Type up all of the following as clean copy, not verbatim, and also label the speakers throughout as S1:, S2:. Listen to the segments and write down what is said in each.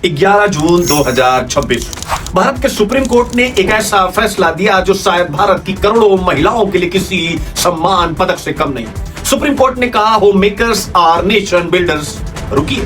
S1: 11 जून 2026 भारत के supreme court ने एक ऐसा फैसला दिया जो शायद भारत की करोड़ों महिलाओं के लिए किसी सम्मान पदक से कम नहीं। सुप्रीम कोर्ट ने कहा home makers our nation builders. रुकिए,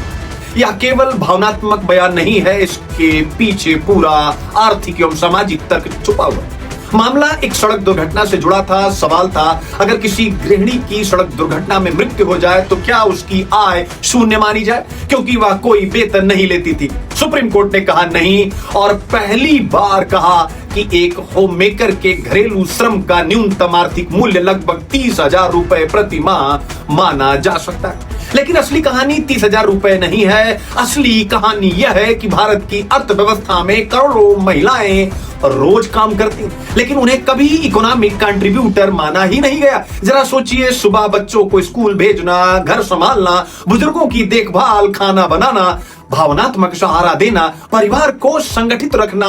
S1: यह केवल भावनात्मक बयान नहीं है, इसके पीछे पूरा आर्थिक एवं सामाजिक तर्क छुपा हुआ है। मामला एक सड़क दुर्घटना से जुड़ा था। सवाल था, अगर किसी गृहिणी की सड़क दुर्घटना में मृत्यु हो जाए तो क्या उसकी आय शून्य मानी जाए, क्योंकि वह कोई वेतन नहीं लेती थी। सुप्रीम कोर्ट ने कहा नहीं, और पहली बार कहा कि एक होम मेकर के घरेलू श्रम का न्यूनतम आर्थिक मूल्य लगभग 30,000 रुपए प्रति माह माना जा सकता है। लेकिन असली कहानी 30,000 रुपए नहीं है। असली कहानी यह है कि भारत की अर्थव्यवस्था में करोड़ों महिलाएं रोज काम करती, लेकिन उन्हें कभी इकोनॉमिक कंट्रीब्यूटर माना ही नहीं गया। जरा सोचिए, सुबह बच्चों को स्कूल भेजना, घर संभालना, बुजुर्गों की देखभाल, खाना बनाना, भावनात्मक सहारा देना, परिवार को संगठित रखना,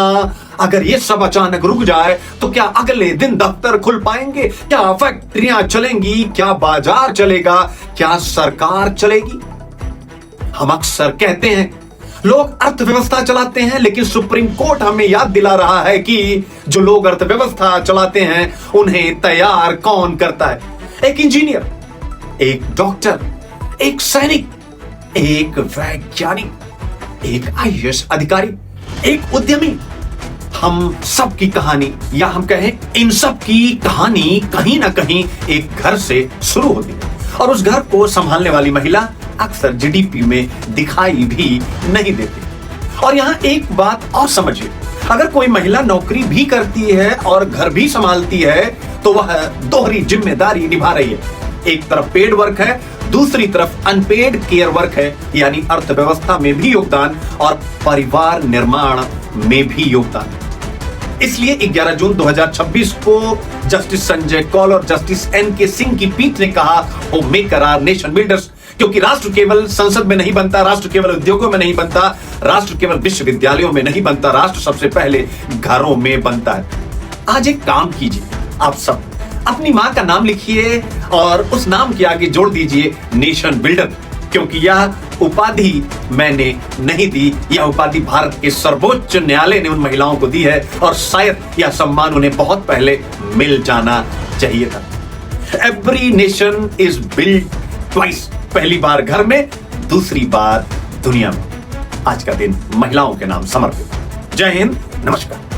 S1: अगर ये सब अचानक रुक जाए तो क्या अगले दिन दफ्तर खुल पाएंगे? क्या फैक्ट्रियां चलेंगी? क्या बाजार चलेगा? क्या सरकार चलेगी? हम अक्सर कहते हैं लोग अर्थव्यवस्था चलाते हैं, लेकिन सुप्रीम कोर्ट हमें याद दिला रहा है कि जो लोग अर्थव्यवस्था चलाते हैं उन्हें तैयार कौन करता है? एक इंजीनियर, एक डॉक्टर, एक सैनिक, एक वैज्ञानिक, एक आईएएस अधिकारी, एक उद्यमी। हम सब की कहानी, या हम कहें इन सब की कहानी कहीं ना कहीं एक घर से शुरू होती है, और उस घर को संभालने वाली महिला अक्सर जीडीपी में दिखाई भी नहीं देती। और यहां एक बात और समझिए, अगर कोई महिला नौकरी भी करती है और घर भी संभालती है तो वह दोहरी जिम्मेदारी निभा रही है। एक तरफ पेड वर्क है, दूसरी तरफ अनपेड केयर वर्क है, यानी अर्थव्यवस्था में भी योगदान और परिवार निर्माण में भी योगदान। इसलिए 11 जून 2026 को जस्टिस संजय कौल और जस्टिस एनके सिंह की पीठ ने कहा home maker our nation builders, क्योंकि राष्ट्र केवल संसद में नहीं बनता, राष्ट्र केवल उद्योगों में नहीं बनता, राष्ट्र केवल विश्वविद्यालयों में नहीं बनता, राष्ट्र सबसे पहले घरों में बनता है। आज एक काम कीजिए, आप सब अपनी मां का नाम लिखिए और उस नाम के आगे जोड़ दीजिए नेशन बिल्डर, क्योंकि यह उपाधि मैंने नहीं दी, यह उपाधि भारत के सर्वोच्च न्यायालय ने उन महिलाओं को दी है, और शायद यह सम्मान उन्हें बहुत पहले मिल जाना चाहिए था। Every nation is build twice, पहली बार घर में, दूसरी बार दुनिया में। आज का दिन महिलाओं के नाम समर्पित। जय हिंद, नमस्कार।